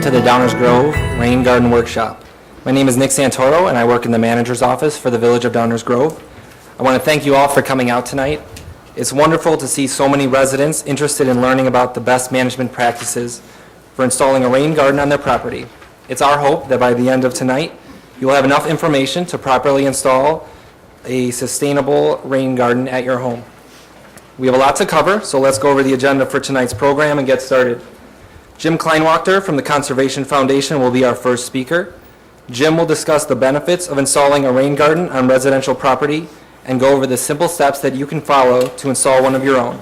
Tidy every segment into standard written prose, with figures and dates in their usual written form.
to the Downers Grove Rain Garden Workshop. My name is Nick Santoro and I work in the manager's office for the Village of Downers Grove. I want to thank you all for coming out tonight. It's wonderful to see so many residents interested in learning about the best management practices for installing a rain garden on their property. It's our hope that by the end of tonight, you will have enough information to properly install a sustainable rain garden at your home. We have a lot to cover, so let's go over the agenda for tonight's program and get started. Jim Kleinwachter from the Conservation Foundation will be our first speaker. Jim will discuss the benefits of installing a rain garden on residential property and go over the simple steps that you can follow to install one of your own.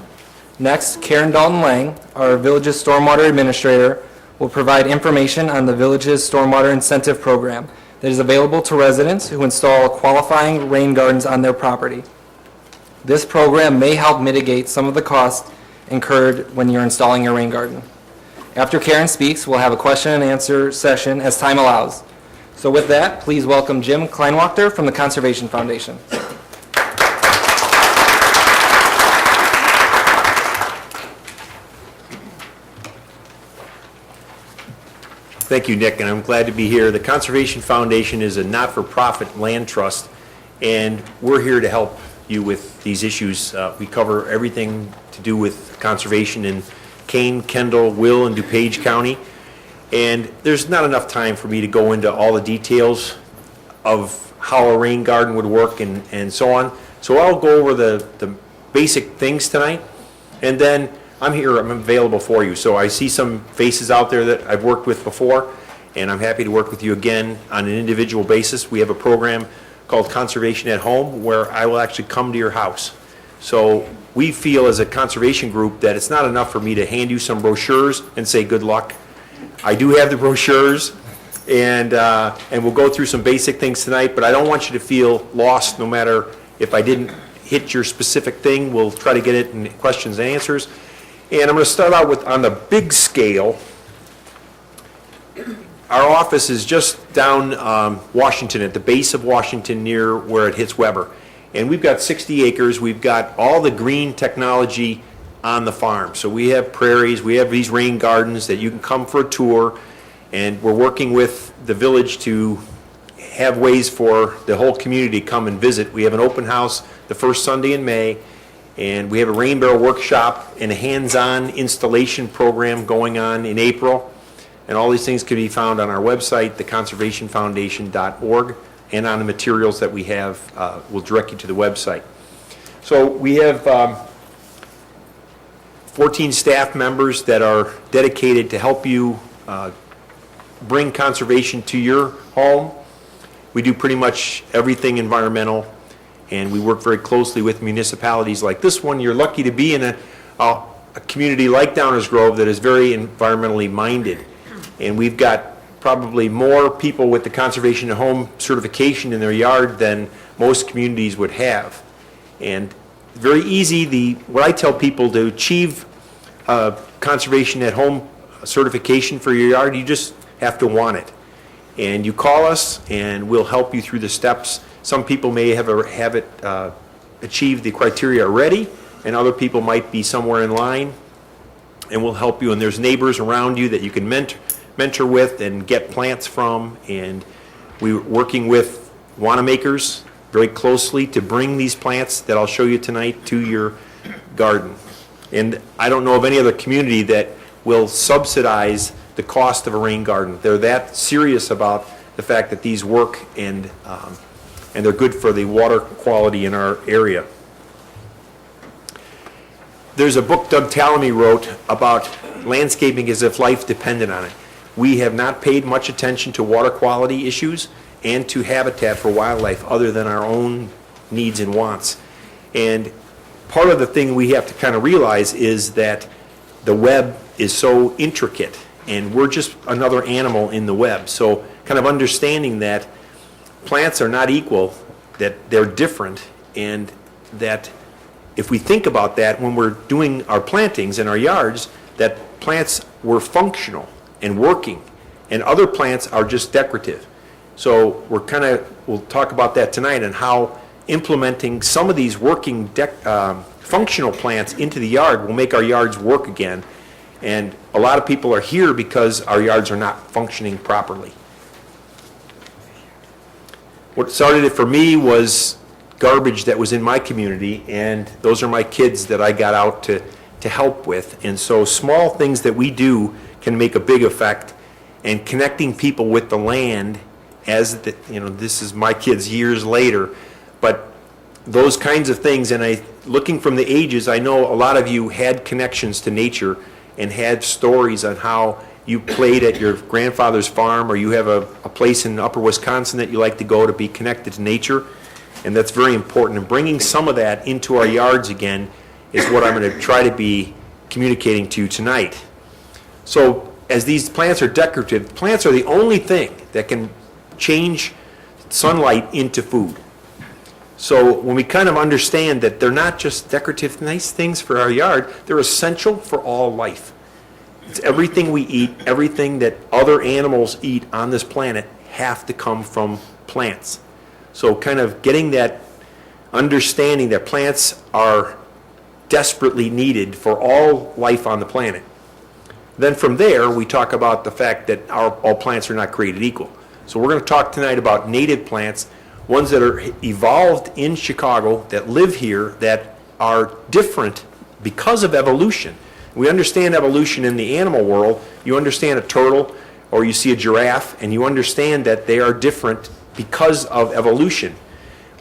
Next, Karen Dalton-Lang, our village's stormwater administrator, will provide information on the village's stormwater incentive program that is available to residents who install qualifying rain gardens on their property. This program may help mitigate some of the costs incurred when you're installing your rain garden. After Karen speaks, we'll have a question and answer session as time allows. So with that, please welcome Jim Kleinwachter from the Conservation Foundation. Thank you, Nick, and I'm glad to be here. The Conservation Foundation is a not-for-profit land trust, and we're here to help you with these issues. We cover everything to do with conservation in Kane, Kendall, Will, and DuPage County. And there's not enough time for me to go into all the details of how a rain garden would work and so on. So I'll go over the basic things tonight, and then I'm here, I'm available for you. So I see some faces out there that I've worked with before, and I'm happy to work with you again on an individual basis. We have a program called Conservation at Home where I will actually come to your house. So we feel as a conservation group that it's not enough for me to hand you some brochures and say good luck. I do have the brochures, and we'll go through some basic things tonight, but I don't want you to feel lost no matter if I didn't hit your specific thing. We'll try to get it in questions and answers. And I'm going to start out with, on the big scale, our office is just down Washington, at the base of Washington near where it hits Weber. And we've got 60 acres. We've got all the green technology on the farm. So we have prairies, we have these rain gardens that you can come for a tour, and we're working with the village to have ways for the whole community to come and visit. We have an open house the first Sunday in May, and we have a rain barrel workshop and a hands-on installation program going on in April. And all these things can be found on our website, theconservationfoundation.org, and on the materials that we have. We'll direct you to the website. So we have 14 staff members that are dedicated to help you bring conservation to your home. We do pretty much everything environmental, and we work very closely with municipalities like this one. You're lucky to be in a community like Downers Grove that is very environmentally minded. And we've got probably more people with the Conservation at Home certification in their yard than most communities would have. And very easy, what I tell people to achieve Conservation at Home certification for your yard, you just have to want it. And you call us and we'll help you through the steps. Some people may have it achieve the criteria already, and other people might be somewhere in line, and we'll help you. And there's neighbors around you that you can mentor with and get plants from, and we're working with Wanamaker's very closely to bring these plants that I'll show you tonight to your garden. And I don't know of any other community that will subsidize the cost of a rain garden. They're that serious about the fact that these work, and they're good for the water quality in our area. There's a book Doug Tallamy wrote about landscaping as if life depended on it. We have not paid much attention to water quality issues and to habitat for wildlife other than our own needs and wants. And part of the thing we have to kind of realize is that the web is so intricate, and we're just another animal in the web. So kind of understanding that plants are not equal, that they're different, and that if we think about that when we're doing our plantings in our yards, that plants were functional and working, and other plants are just decorative. So we'll talk about that tonight, and how implementing some of these working functional plants into the yard will make our yards work again. And a lot of people are here because our yards are not functioning properly. What started it for me was garbage that was in my community, and those are my kids that I got out to help with. And so small things that we do can make a big effect, and connecting people with the land as the, this is my kids years later, but those kinds of things, and looking from the ages, I know a lot of you had connections to nature and had stories on how you played at your grandfather's farm, or you have a place in upper Wisconsin that you like to go to be connected to nature, and that's very important. And bringing some of that into our yards again is what I'm going to try to be communicating to you tonight. So as these plants are decorative, plants are the only thing that can change sunlight into food. So when we kind of understand that they're not just decorative, nice things for our yard, they're essential for all life. It's everything we eat, everything that other animals eat on this planet have to come from plants. So kind of getting that understanding that plants are desperately needed for all life on the planet. Then from there, we talk about the fact that all plants are not created equal. So we're going to talk tonight about native plants, ones that are evolved in Chicago, that live here, that are different because of evolution. We understand evolution in the animal world. You understand a turtle or you see a giraffe, and you understand that they are different because of evolution.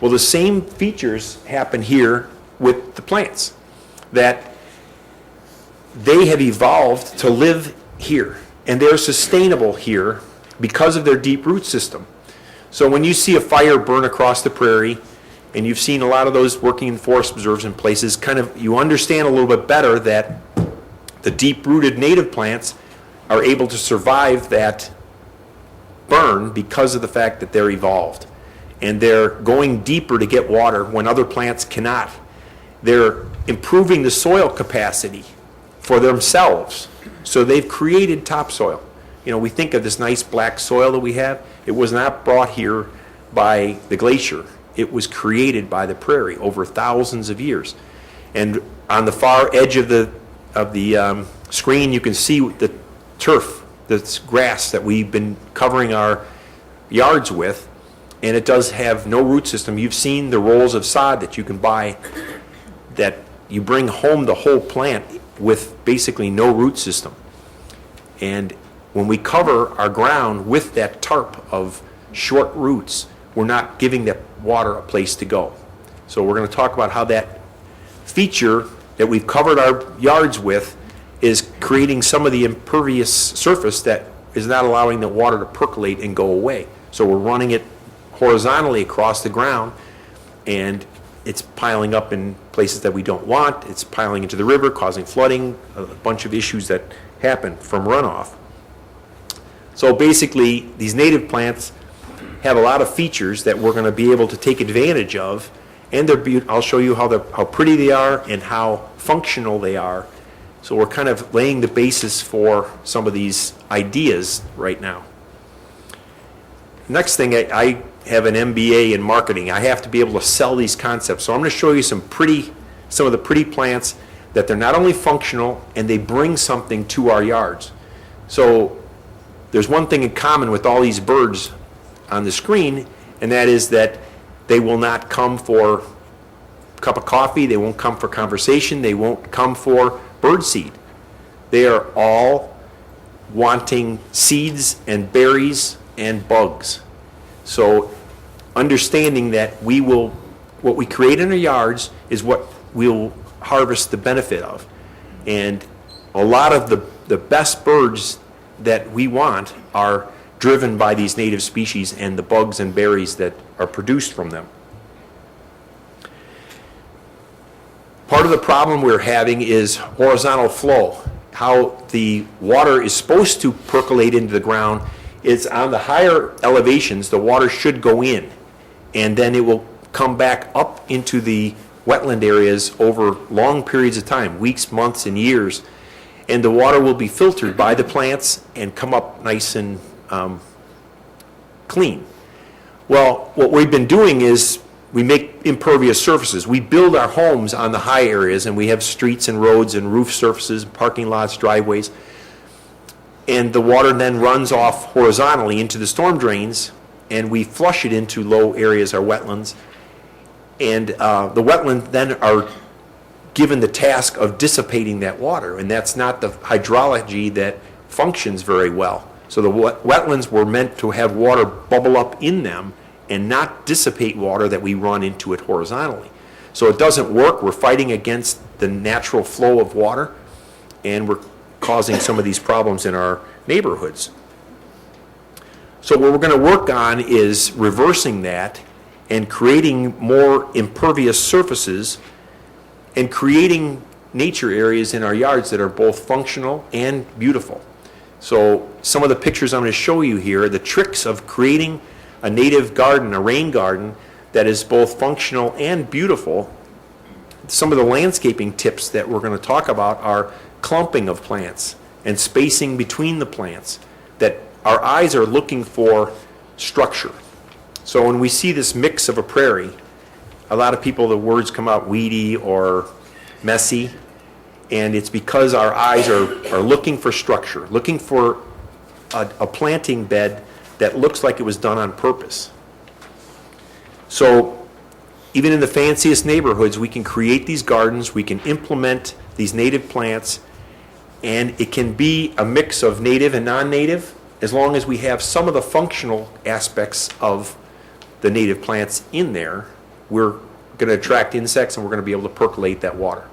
Well, the same features happen here with the plants, that they have evolved to live here, and they're sustainable here because of their deep root system. So when you see a fire burn across the prairie, and you've seen a lot of those working in forest preserves and places, kind of you understand a little bit better that the deep-rooted native plants are able to survive that burn because of the fact that they're evolved. And they're going deeper to get water when other plants cannot. They're improving the soil capacity for themselves. So they've created topsoil. We think of this nice black soil that we have. It was not brought here by the glacier. It was created by the prairie over thousands of years. And on the far edge of the screen, you can see the turf, the grass that we've been covering our yards with, and it does have no root system. You've seen the rolls of sod that you can buy that you bring home the whole plant with basically no root system. And when we cover our ground with that tarp of short roots, we're not giving that water a place to go. So we're going to talk about how that feature that we've covered our yards with is creating some of the impervious surface that is not allowing the water to percolate and go away. So we're running it horizontally across the ground, and it's piling up in places that we don't want. It's piling into the river, causing flooding, a bunch of issues that happen from runoff. So basically, these native plants have a lot of features that we're going to be able to take advantage of, and I'll show you how pretty they are and how functional they are. So we're kind of laying the basis for some of these ideas right now. Next thing, I have an MBA in marketing. I have to be able to sell these concepts. So I'm going to show you some of the pretty plants that they're not only functional, and they bring something to our yards. So there's one thing in common with all these birds on the screen, and that is that they will not come for a cup of coffee, they won't come for conversation, they won't come for birdseed. They are all wanting seeds and berries and bugs. So understanding that what we create in our yards is what we'll harvest the benefit of. And a lot of the best birds that we want are driven by these native species and the bugs and berries that are produced from them. Part of the problem we're having is horizontal flow. How the water is supposed to percolate into the ground is on the higher elevations, the water should go in, and then it will come back up into the wetland areas over long periods of time, weeks, months, and years, and the water will be filtered by the plants and come up nice and clean. Well, what we've been doing is we make impervious surfaces. We build our homes on the high areas, and we have streets and roads and roof surfaces, parking lots, driveways. And the water then runs off horizontally into the storm drains, and we flush it into low areas, our wetlands. And the wetlands then are given the task of dissipating that water, and that's not the hydrology that functions very well. So the wetlands were meant to have water bubble up in them and not dissipate water that we run into it horizontally. So it doesn't work. We're fighting against the natural flow of water, and we're causing some of these problems in our neighborhoods. So what we're going to work on is reversing that and creating more impervious surfaces and creating nature areas in our yards that are both functional and beautiful. So some of the pictures I'm going to show you here are the tricks of creating a native garden, a rain garden, that is both functional and beautiful. Some of the landscaping tips that we're going to talk about are clumping of plants and spacing between the plants, that our eyes are looking for structure. So when we see this mix of a prairie, a lot of people, the words come out weedy or messy, and it's because our eyes are looking for structure, looking for a planting bed that looks like it was done on purpose. So even in the fanciest neighborhoods, we can create these gardens, we can implement these native plants, and it can be a mix of native and non-native, as long as we have some of the functional aspects of the native plants in there. We're going to attract insects, and we're going to be able to percolate that water.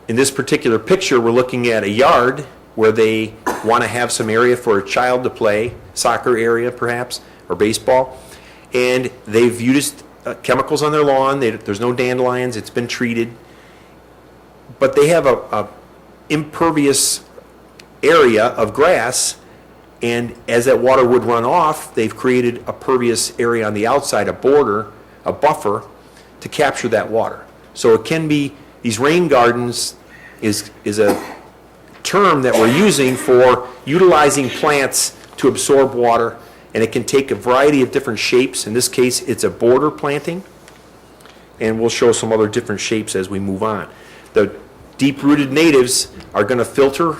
In this particular picture, we're looking at a yard where they want to have some area for a child to play, soccer area perhaps, or baseball, and they've used chemicals on their lawn. There's no dandelions, it's been treated, but they have a impervious area of grass, and as that water would run off, they've created a pervious area on the outside, a border, a buffer, to capture that water. So it can be, these rain gardens is a term that we're using for utilizing plants to absorb water, and it can take a variety of different shapes. In this case, it's a border planting, and we'll show some other different shapes as we move on. The deep-rooted natives are going to filter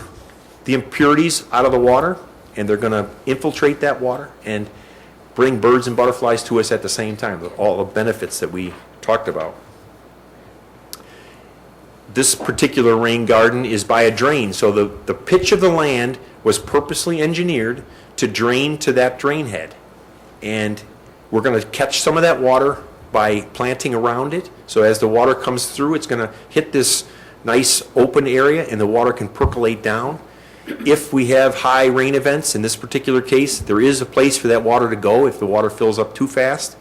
the impurities out of the water, and they're going to infiltrate that water and bring birds and butterflies to us at the same time, all the benefits that we talked about. This particular rain garden is by a drain, so the pitch of the land was purposely engineered to drain to that drain head. And we're going to catch some of that water by planting around it. So as the water comes through, it's going to hit this nice open area, and the water can percolate down. If we have high rain events, in this particular case, there is a place for that water to go if the water fills up too fast.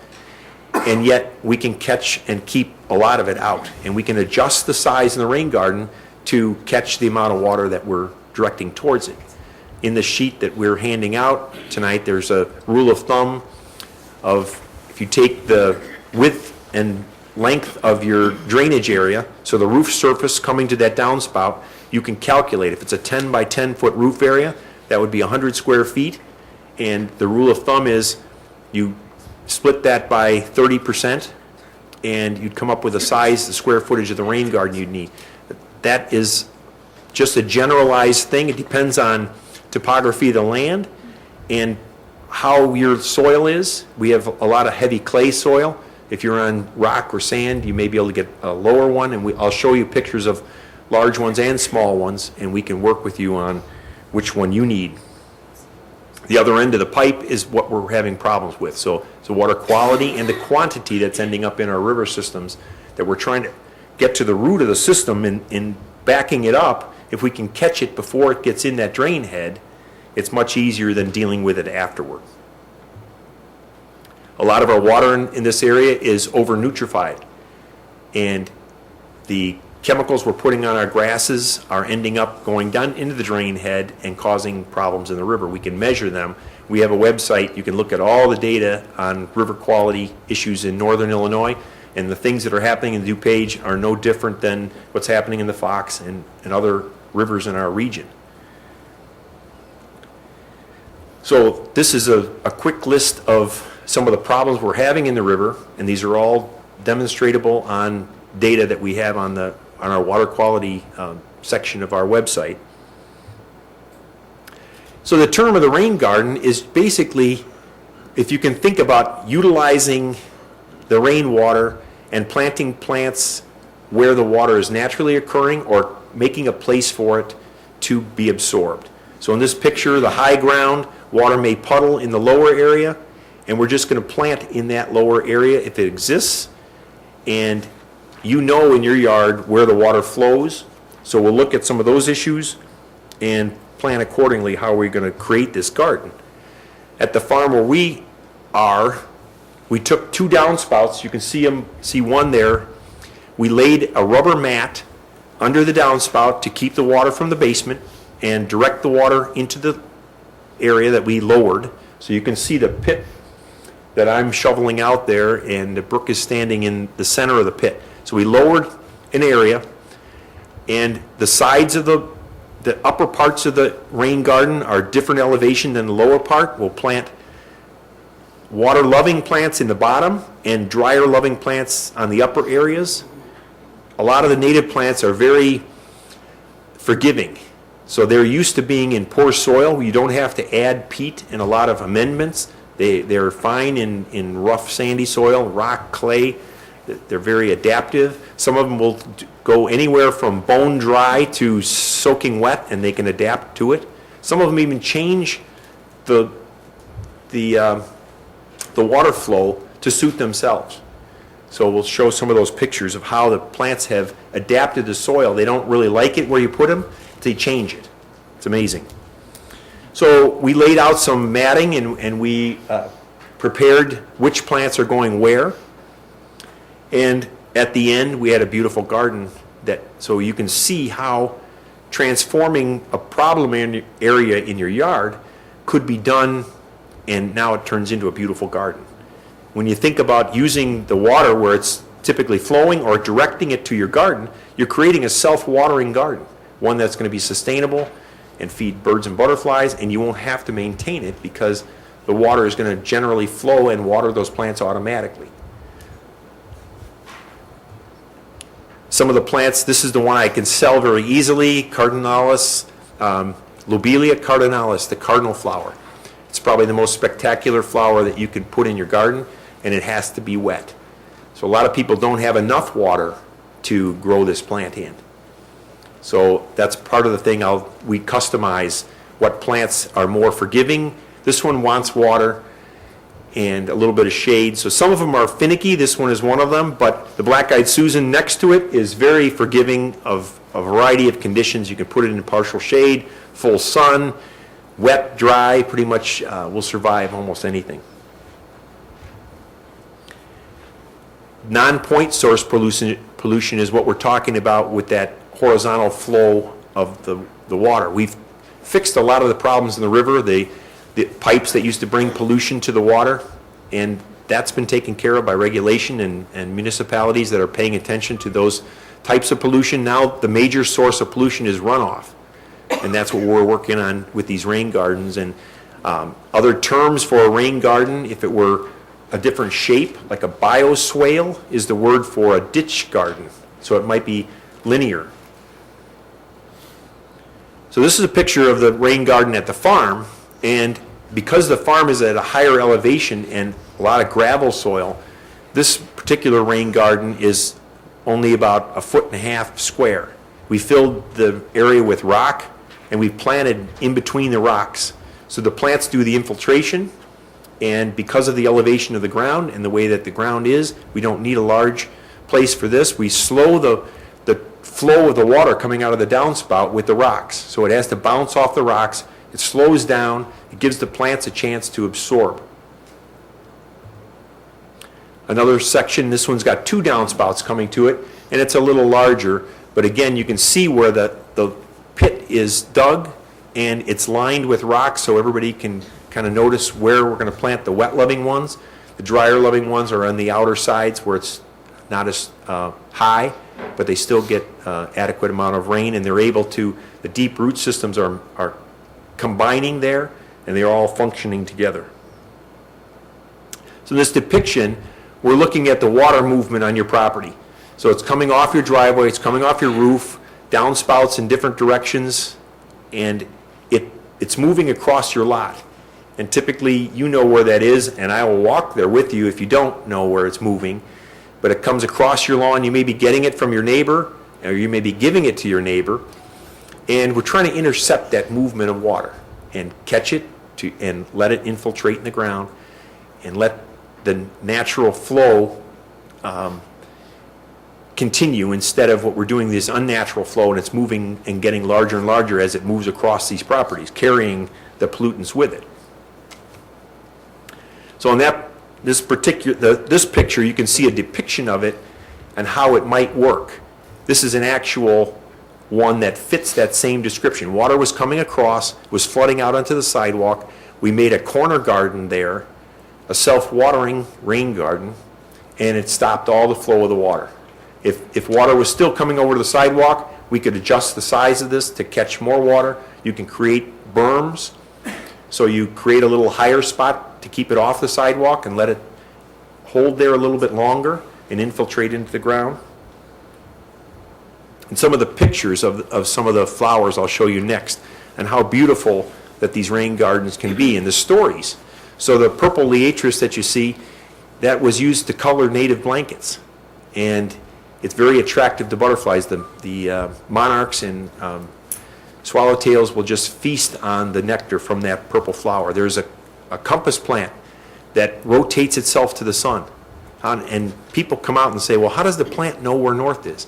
And yet we can catch and keep a lot of it out. And we can adjust the size in the rain garden to catch the amount of water that we're directing towards it. In the sheet that we're handing out tonight, there's a rule of thumb of if you take the width and length of your drainage area, so the roof surface coming to that downspout, you can calculate. If it's a 10 by 10 foot roof area, that would be 100 square feet. And the rule of thumb is you split that by 30%, and you'd come up with a size, the square footage of the rain garden you'd need. That is just a generalized thing. It depends on topography of the land and how your soil is. We have a lot of heavy clay soil. If you're on rock or sand, you may be able to get a lower one, and I'll show you pictures of large ones and small ones, and we can work with you on which one you need. The other end of the pipe is what we're having problems with. So it's the water quality and the quantity that's ending up in our river systems that we're trying to get to the root of the system in backing it up. If we can catch it before it gets in that drain head, it's much easier than dealing with it afterward. A lot of our water in this area is over-nutrified, and the chemicals we're putting on our grasses are ending up going down into the drain head and causing problems in the river. We can measure them. We have a website. You can look at all the data on river quality issues in northern Illinois, and the things that are happening in the DuPage are no different than what's happening in the Fox and other rivers in our region. So this is a quick list of some of the problems we're having in the river, and these are all demonstratable on data that we have on our water quality section of our website. So the term of the rain garden is basically, if you can think about utilizing the rainwater and planting plants where the water is naturally occurring or making a place for it to be absorbed. So in this picture, the high ground, water may puddle in the lower area, and we're just going to plant in that lower area if it exists. And you know in your yard where the water flows. So we'll look at some of those issues and plan accordingly how we're going to create this garden. At the farm where we are, we took 2 downspouts. You can see one there. We laid a rubber mat under the downspout to keep the water from the basement and direct the water into the area that we lowered. So you can see the pit that I'm shoveling out there, and the brook is standing in the center of the pit. So we lowered an area, and the sides of the upper parts of the rain garden are different elevation than the lower part. We'll plant water-loving plants in the bottom and drier-loving plants on the upper areas. A lot of the native plants are very forgiving. So they're used to being in poor soil. You don't have to add peat and a lot of amendments. They're fine in rough, sandy soil, rock, clay. They're very adaptive. Some of them will go anywhere from bone dry to soaking wet, and they can adapt to it. Some of them even change the water flow to suit themselves. So we'll show some of those pictures of how the plants have adapted to soil. They don't really like it where you put them. They change it. It's amazing. So we laid out some matting, and we prepared which plants are going where. And at the end, we had a beautiful garden so you can see how transforming a problem area in your yard could be done, and now it turns into a beautiful garden. When you think about using the water where it's typically flowing or directing it to your garden, you're creating a self-watering garden, one that's going to be sustainable and feed birds and butterflies, and you won't have to maintain it because the water is going to generally flow and water those plants automatically. Some of the plants, this is the one I can sell very easily, Cardinalis, Lobelia cardinalis, the cardinal flower. It's probably the most spectacular flower that you can put in your garden, and it has to be wet. So a lot of people don't have enough water to grow this plant in. So that's part of the thing. We customize what plants are more forgiving. This one wants water and a little bit of shade. So some of them are finicky. This one is one of them, but the black-eyed Susan next to it is very forgiving of a variety of conditions. You can put it in partial shade, full sun, wet, dry, pretty much will survive almost anything. Non-point source pollution is what we're talking about with that horizontal flow of the water. We've fixed a lot of the problems in the river, the pipes that used to bring pollution to the water, and that's been taken care of by regulation and municipalities that are paying attention to those types of pollution. Now the major source of pollution is runoff, and that's what we're working on with these rain gardens. And other terms for a rain garden, if it were a different shape, like a bioswale is the word for a ditch garden, so it might be linear. So this is a picture of the rain garden at the farm, and because the farm is at a higher elevation and a lot of gravel soil, this particular rain garden is only about 1.5 feet square. We filled the area with rock, and we planted in between the rocks. So the plants do the infiltration, and because of the elevation of the ground and the way that the ground is, we don't need a large place for this. We slow the flow of the water coming out of the downspout with the rocks. So it has to bounce off the rocks. It slows down. It gives the plants a chance to absorb. Another section, this one's got 2 downspouts coming to it, and it's a little larger. But again, you can see where the pit is dug, and it's lined with rocks, so everybody can kind of notice where we're going to plant the wet-loving ones. The drier-loving ones are on the outer sides where it's not as high, but they still get adequate amount of rain, and they're able to, the deep root systems are combining there, and they're all functioning together. So in this depiction, we're looking at the water movement on your property. So it's coming off your driveway, it's coming off your roof, downspouts in different directions, and it's moving across your lot. And typically, you know where that is, and I will walk there with you if you don't know where it's moving. But it comes across your lawn, you may be getting it from your neighbor, or you may be giving it to your neighbor, and we're trying to intercept that movement of water and catch it and let it infiltrate in the ground and let the natural flow continue instead of what we're doing, this unnatural flow, and it's moving and getting larger and larger as it moves across these properties, carrying the pollutants with it. So in this picture, you can see a depiction of it and how it might work. This is an actual one that fits that same description. Water was coming across, was flooding out onto the sidewalk. We made a corner garden there, a self-watering rain garden, and it stopped all the flow of the water. If water was still coming over the sidewalk, we could adjust the size of this to catch more water. You can create berms, so you create a little higher spot to keep it off the sidewalk and let it hold there a little bit longer and infiltrate into the ground. And some of the pictures of some of the flowers I'll show you next, and how beautiful that these rain gardens can be, and the stories. So the purple Liatris that you see, that was used to color native blankets, and it's very attractive to butterflies. The monarchs and swallowtails will just feast on the nectar from that purple flower. There's a compass plant that rotates itself to the sun, and people come out and say, well, how does the plant know where north is?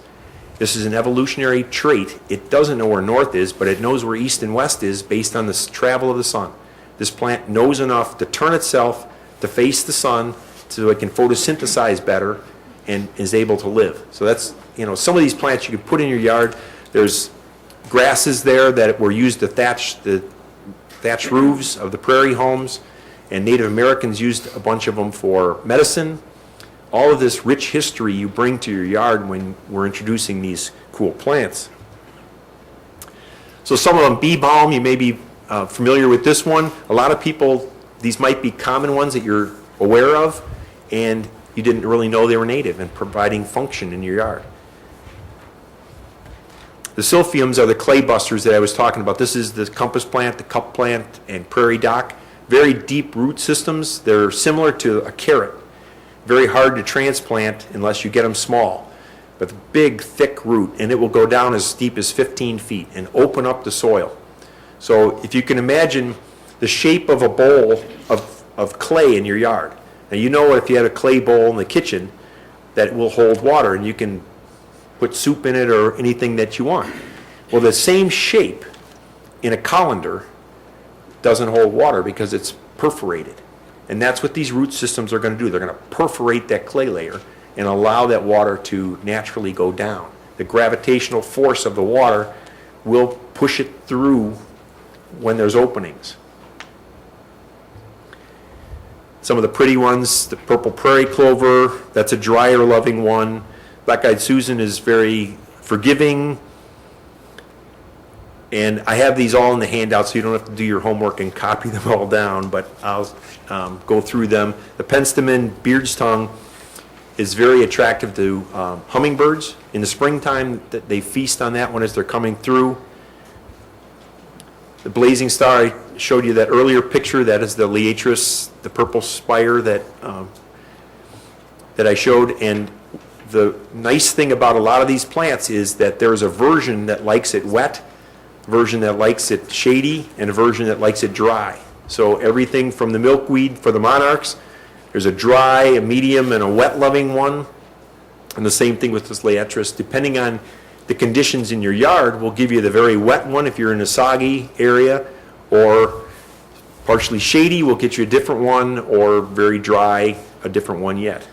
This is an evolutionary trait. It doesn't know where north is, but it knows where east and west is based on the travel of the sun. This plant knows enough to turn itself to face the sun so it can photosynthesize better and is able to live. So that's, some of these plants you could put in your yard. There's grasses there that were used to thatch the thatch roofs of the prairie homes, and Native Americans used a bunch of them for medicine. All of this rich history you bring to your yard when we're introducing these cool plants. So some of them, bee balm, you may be familiar with this one. A lot of people, these might be common ones that you're aware of, and you didn't really know they were native and providing function in your yard. The Silphiums are the clay busters that I was talking about. This is the compass plant, the cup plant, and prairie dock. Very deep root systems. They're similar to a carrot. Very hard to transplant unless you get them small. But big, thick root, and it will go down as deep as 15 feet and open up the soil. So if you can imagine the shape of a bowl of clay in your yard. Now you know if you had a clay bowl in the kitchen that will hold water and you can put soup in it or anything that you want. Well, the same shape in a colander doesn't hold water because it's perforated. And that's what these root systems are going to do. They're going to perforate that clay layer and allow that water to naturally go down. The gravitational force of the water will push it through when there's openings. Some of the pretty ones, the purple prairie clover, that's a drier loving one. Black-eyed Susan is very forgiving. And I have these all in the handout so you don't have to do your homework and copy them all down, but I'll go through them. The penstemon beardtongue is very attractive to hummingbirds. In the springtime, they feast on that one as they're coming through. The blazing star, I showed you that earlier picture. That is the Liatris, the purple spire that I showed. And the nice thing about a lot of these plants is that there's a version that likes it wet, a version that likes it shady, and a version that likes it dry. So everything from the milkweed for the monarchs, there's a dry, a medium, and a wet-loving one. And the same thing with this Liatris. Depending on the conditions in your yard, will give you the very wet one if you're in a soggy area, or partially shady will get you a different one, or very dry, a different one yet.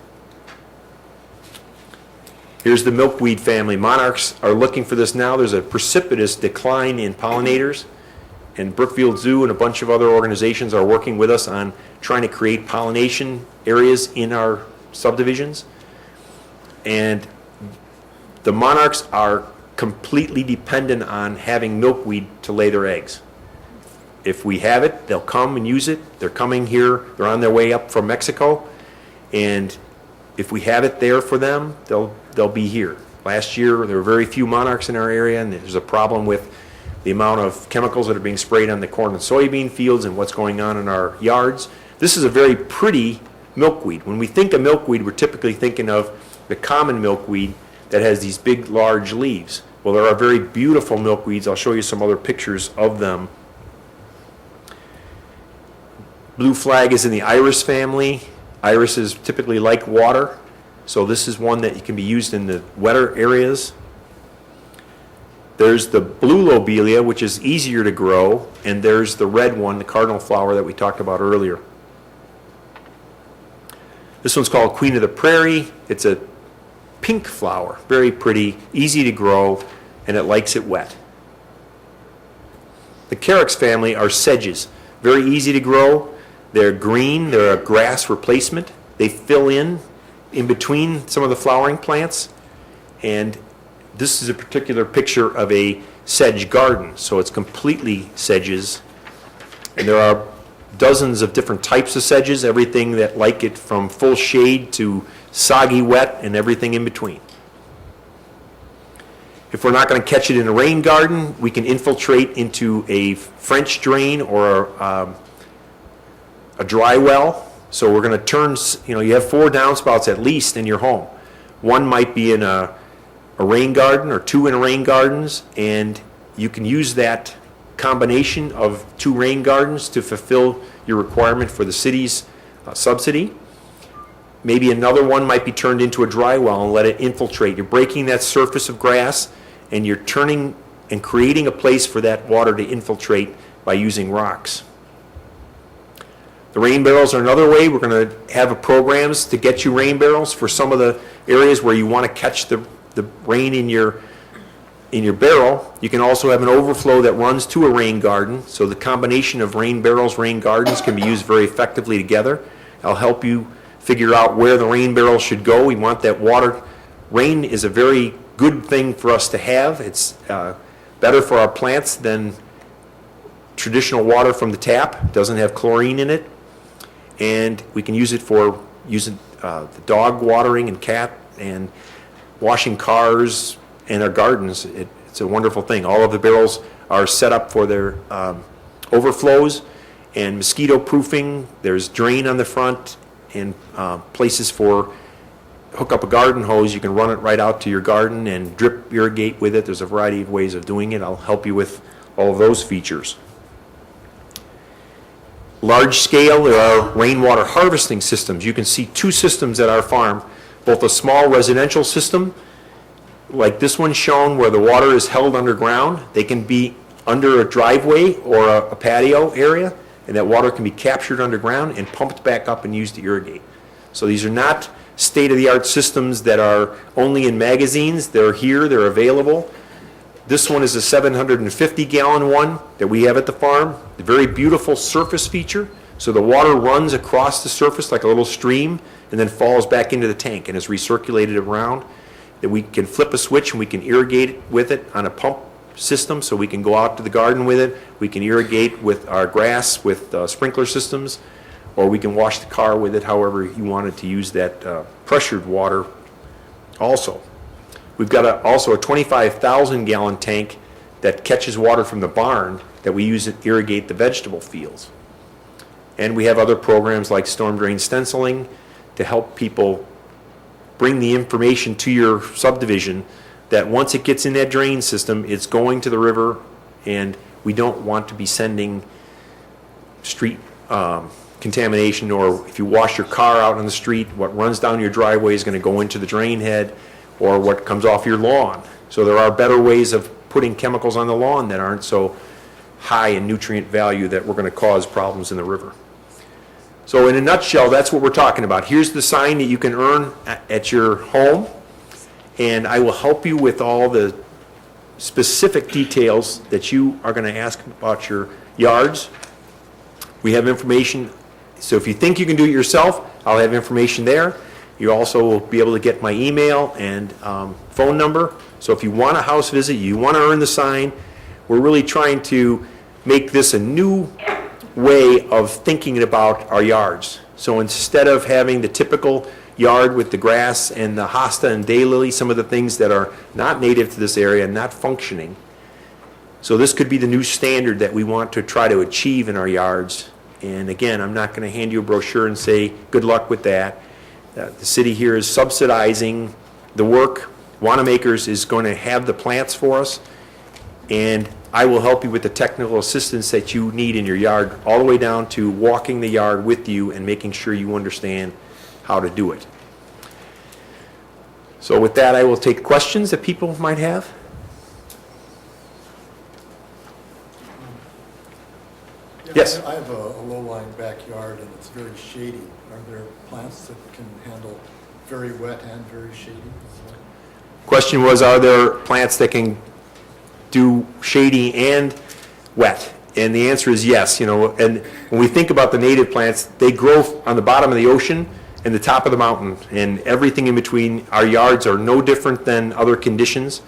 Here's the milkweed family. Monarchs are looking for this now. There's a precipitous decline in pollinators, and Brookfield Zoo and a bunch of other organizations are working with us on trying to create pollination areas in our subdivisions. And the monarchs are completely dependent on having milkweed to lay their eggs. If we have it, they'll come and use it. They're coming here. They're on their way up from Mexico. And if we have it there for them, they'll be here. Last year, there were very few monarchs in our area, and there's a problem with the amount of chemicals that are being sprayed on the corn and soybean fields and what's going on in our yards. This is a very pretty milkweed. When we think of milkweed, we're typically thinking of the common milkweed that has these big, large leaves. Well, there are very beautiful milkweeds. I'll show you some other pictures of them. Blue flag is in the iris family. Irises typically like water, so this is one that can be used in the wetter areas. There's the blue lobelia, which is easier to grow, and there's the red one, the cardinal flower that we talked about earlier. This one's called Queen of the Prairie. It's a pink flower, very pretty, easy to grow, and it likes it wet. The carex family are sedges, very easy to grow. They're green, they're a grass replacement. They fill in between some of the flowering plants, and this is a particular picture of a sedge garden, so it's completely sedges. And there are dozens of different types of sedges, everything that like it from full shade to soggy wet and everything in between. If we're not going to catch it in a rain garden, we can infiltrate into a French drain or a dry well. So we're going to turn, you have 4 downspouts at least in your home. One might be in a rain garden or 2 in rain gardens, and you can use that combination of 2 rain gardens to fulfill your requirement for the city's subsidy. Maybe another one might be turned into a dry well and let it infiltrate. You're breaking that surface of grass, and you're turning and creating a place for that water to infiltrate by using rocks. The rain barrels are another way. We're going to have programs to get you rain barrels for some of the areas where you want to catch the rain in your barrel. You can also have an overflow that runs to a rain garden. So the combination of rain barrels, rain gardens can be used very effectively together. I'll help you figure out where the rain barrel should go. We want that water. Rain is a very good thing for us to have. It's better for our plants than traditional water from the tap. It doesn't have chlorine in it. And we can use it for the dog watering and cat and washing cars and our gardens. It's a wonderful thing. All of the barrels are set up for their overflows and mosquito proofing. There's drain on the front and places for hook up a garden hose. You can run it right out to your garden and drip irrigate with it. There's a variety of ways of doing it. I'll help you with all of those features. Large scale, there are rainwater harvesting systems. You can see 2 systems at our farm, both a small residential system, like this one shown where the water is held underground. They can be under a driveway or a patio area, and that water can be captured underground and pumped back up and used to irrigate. So these are not state-of-the-art systems that are only in magazines. They're here, they're available. This one is a 750-gallon one that we have at the farm. A very beautiful surface feature. So the water runs across the surface like a little stream and then falls back into the tank and is recirculated around. That we can flip a switch and we can irrigate it with it on a pump system, so we can go out to the garden with it. We can irrigate with our grass with sprinkler systems, or we can wash the car with it, however you wanted to use that pressured water also. We've got also a 25,000-gallon tank that catches water from the barn that we use to irrigate the vegetable fields. And we have other programs like storm drain stenciling to help people bring the information to your subdivision that once it gets in that drain system, it's going to the river, and we don't want to be sending street contamination, or if you wash your car out on the street, what runs down your driveway is going to go into the drain head, or what comes off your lawn. So there are better ways of putting chemicals on the lawn that aren't so high in nutrient value that we're going to cause problems in the river. So in a nutshell, that's what we're talking about. Here's the sign that you can earn at your home, and I will help you with all the specific details that you are going to ask about your yards. We have information, so if you think you can do it yourself, I'll have information there. You also will be able to get my email and phone number. So if you want a house visit, you want to earn the sign, we're really trying to make this a new way of thinking about our yards. So instead of having the typical yard with the grass and the hosta and daylily, some of the things that are not native to this area and not functioning. So this could be the new standard that we want to try to achieve in our yards. And again, I'm not going to hand you a brochure and say, good luck with that. The city here is subsidizing the work. Wanamaker's is going to have the plants for us, and I will help you with the technical assistance that you need in your yard, all the way down to walking the yard with you and making sure you understand how to do it. So with that, I will take questions that people might have. Yes? I have a low-lying backyard and it's very shady. Are there plants that can handle very wet and very shady? Question was, are there plants that can do shady and wet? And the answer is yes. You know, and when we think about the native plants, they grow on the bottom of the ocean and the top of the mountain, and everything in between. Our yards are no different than other conditions.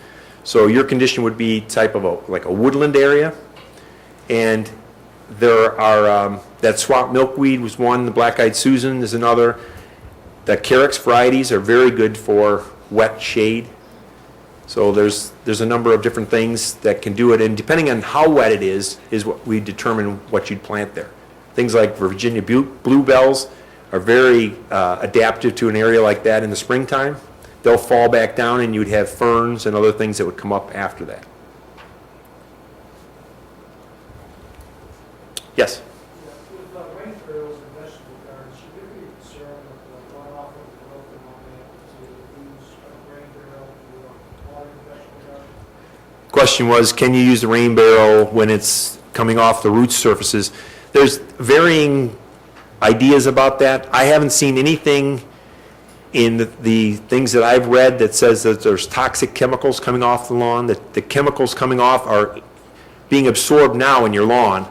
So your condition would be type of like a woodland area, and there are that swamp milkweed was one. The black-eyed Susan is another. The Carex varieties are very good for wet shade. So there's a number of different things that can do it, and depending on how wet it is what we determine what you'd plant there. Things like Virginia bluebells are very adaptive to an area like that in the springtime. They'll fall back down and you'd have ferns and other things that would come up after that. Yes? With rain barrels and vegetable gardens, should there be a concern with the runoff of the growth and all that to use a rain barrel to water the vegetable garden? Question was, can you use the rain barrel when it's coming off the root surfaces? There's varying ideas about that. I haven't seen anything in the things that I've read that says that there's toxic chemicals coming off the lawn, that the chemicals coming off are being absorbed now in your lawn.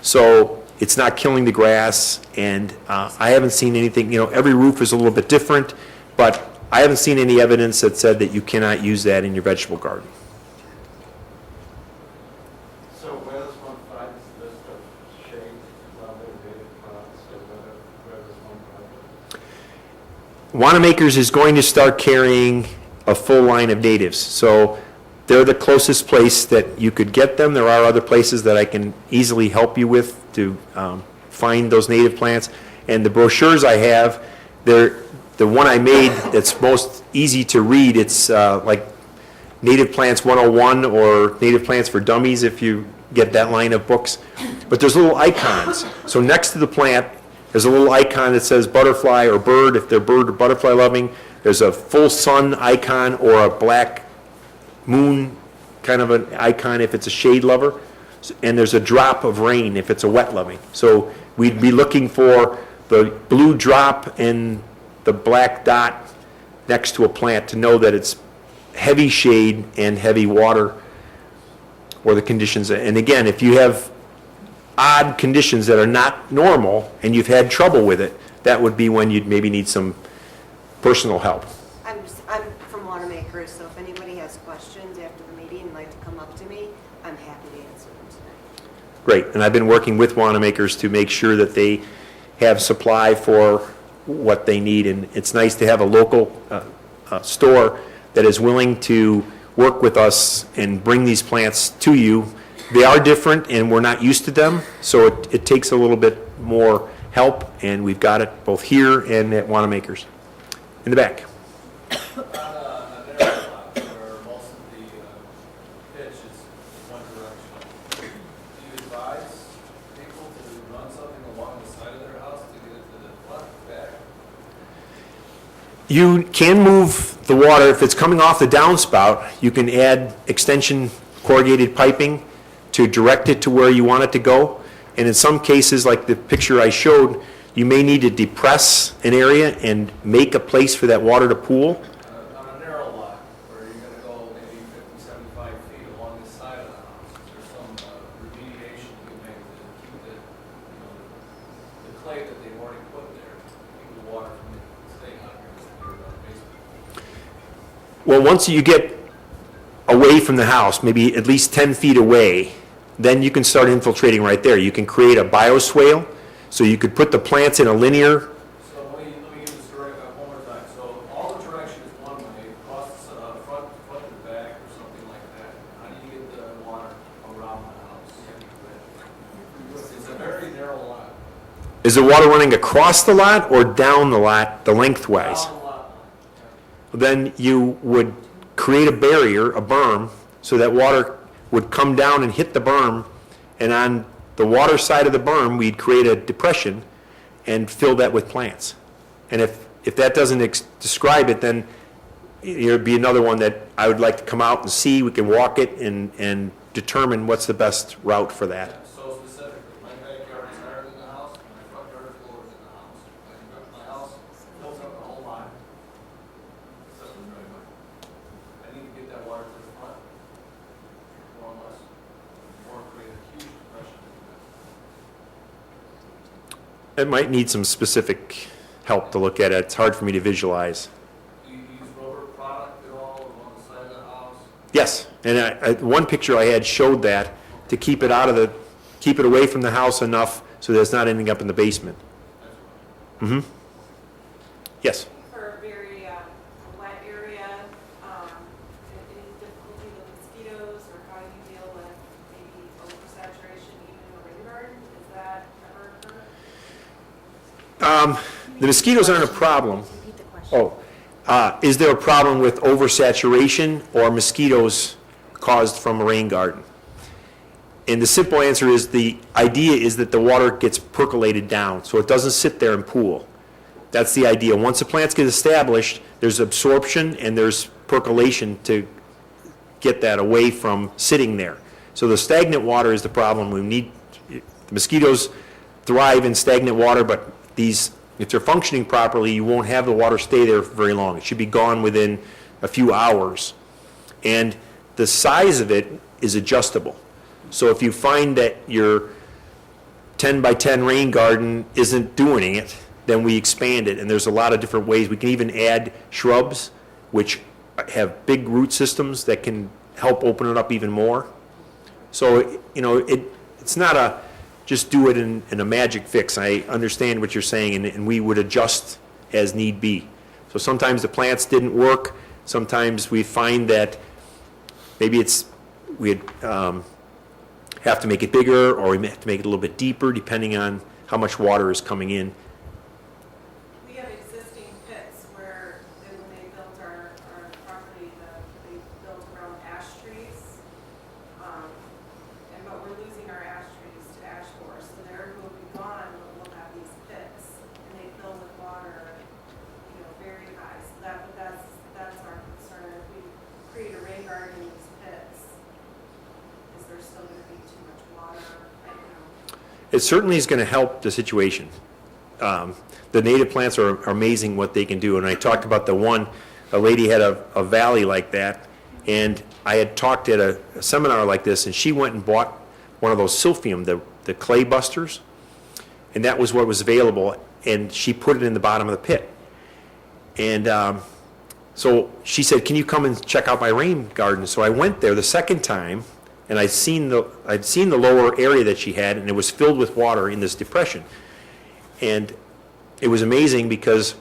So it's not killing the grass, and I haven't seen anything. You know, every roof is a little bit different, but I haven't seen any evidence that said that you cannot use that in your vegetable garden. So where does one find this list of shades of other native plants, or where does one find it? Wanamaker's is going to start carrying a full line of natives. So they're the closest place that you could get them. There are other places that I can easily help you with to find those native plants. And the brochures I have, they're the one I made that's most easy to read. It's like Native Plants 101 or Native Plants for Dummies if you get that line of books. But there's little icons. So next to the plant, there's a little icon that says butterfly or bird if they're bird or butterfly loving. There's a full sun icon or a black moon kind of an icon if it's a shade lover, and there's a drop of rain if it's a wet loving. So we'd be looking for the blue drop and the black dot next to a plant to know that it's heavy shade and heavy water or the conditions. And again, if you have odd conditions that are not normal and you've had trouble with it, that would be when you'd maybe need some personal help. I'm from Wanamaker's, so if anybody has questions after the meeting and like to come up to me, I'm happy to answer them tonight. Great, and I've been working with Wanamaker's to make sure that they have supply for what they need, and it's nice to have a local store that is willing to work with us and bring these plants to you. They are different and we're not used to them, so it takes a little bit more help, and we've got it both here and at Wanamaker's. In the back. On an airplot where most of the pitch is one direction, do you advise people to run something along the side of their house to get it to the front, back? You can move the water. If it's coming off the downspout, you can add extension corrugated piping to direct it to where you want it to go. And in some cases, like the picture I showed, you may need to depress an area and make a place for that water to pool. On a narrow lot where you're going to go maybe 50, 75 feet along the side of the house, is there some remediation you can make to keep the clay that they've already put there, keep the water from staying out here in your basement? Well, once you get away from the house, maybe at least 10 feet away, then you can start infiltrating right there. You can create a bioswale, so you could put the plants in a linear. So let me give this direction one more time. So all the direction is one way, across the front to the back or something like that. How do you get the water around the house? It's a very narrow lot. Is the water running across the lot or down the lot, the lengthwise? Down the lot. Then you would create a barrier, a berm, so that water would come down and hit the berm, and on the water side of the berm, we'd create a depression and fill that with plants. And if that doesn't describe it, then it'd be another one that I would like to come out and see. We can walk it and determine what's the best route for that. So specifically, my backyard is higher than the house, my front yard is lower than the house. My house fills up the whole line. Except for the driveway. I need to get that water to the front, more or less, or create a huge depression. It might need some specific help to look at it. It's hard for me to visualize. Do you use rubber product at all on the side of the house? Yes, and one picture I had showed that to keep it keep it away from the house enough so that it's not ending up in the basement. Mm-hmm. Yes. For a very wet area, any difficulty with mosquitoes, or how do you deal with maybe oversaturation even in a rain garden? Is that ever occurred? The mosquitoes aren't a problem. Repeat the question. Is there a problem with oversaturation or mosquitoes caused from a rain garden? And the simple answer is the idea is that the water gets percolated down, so it doesn't sit there and pool. That's the idea. Once the plants get established, there's absorption and there's percolation to get that away from sitting there. So the stagnant water is the problem. The mosquitoes thrive in stagnant water, but if they're functioning properly, you won't have the water stay there for very long. It should be gone within a few hours. And the size of it is adjustable. So if you find that your 10 by 10 rain garden isn't doing it, then we expand it. And there's a lot of different ways. We can even add shrubs, which have big root systems that can help open it up even more. So, it's not just do it in a magic fix. I understand what you're saying, and we would adjust as need be. So sometimes the plants didn't work. Sometimes we find that maybe we'd have to make it bigger, or we may have to make it a little bit deeper, depending on how much water is coming in. We have existing pits where, when they built our property, they built around ash trees. But we're losing our ash trees to ash forest, so they're going to be gone, but we'll have these pits, and they fill with water, very high. So that's our concern. If we create a rain garden in these pits, is there still going to be too much water? I don't know. It certainly is going to help the situation. The native plants are amazing what they can do. And I talked about a lady had a valley like that, and I had talked at a seminar like this, and she went and bought one of those Silphium, the clay busters, and that was what was available, and she put it in the bottom of the pit. And so she said, "Can you come and check out my rain garden?" So I went there the second time, and I'd seen the lower area that she had, and it was filled with water in this depression. And it was amazing because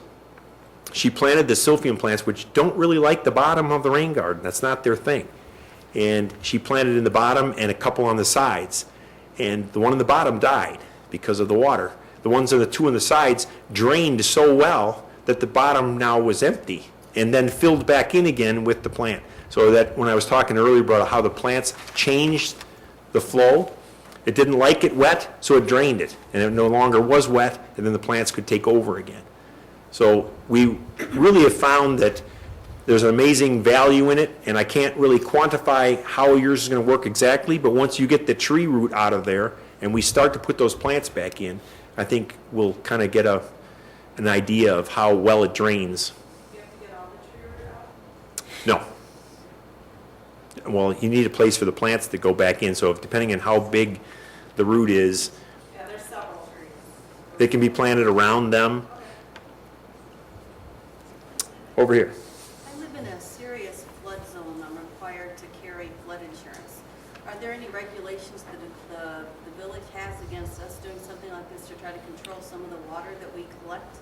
she planted the Silphium plants, which don't really like the bottom of the rain garden. That's not their thing. And she planted in the bottom and a couple on the sides. And the one on the bottom died because of the water. The two on the sides drained so well that the bottom now was empty and then filled back in again with the plant. So that when I was talking earlier about how the plants changed the flow, it didn't like it wet, so it drained it. And it no longer was wet, and then the plants could take over again. So we really have found that there's an amazing value in it, and I can't really quantify how yours is going to work exactly, but once you get the tree root out of there and we start to put those plants back in, I think we'll kind of get an idea of how well it drains. You have to get all the tree root out? No. Well, you need a place for the plants to go back in, so depending on how big the root is, Yeah, there's several trees. they can be planted around them. Over here. I live in a serious flood zone. I'm required to carry flood insurance. Are there any regulations that the village has against us doing something like this to try to control some of the water that we collect?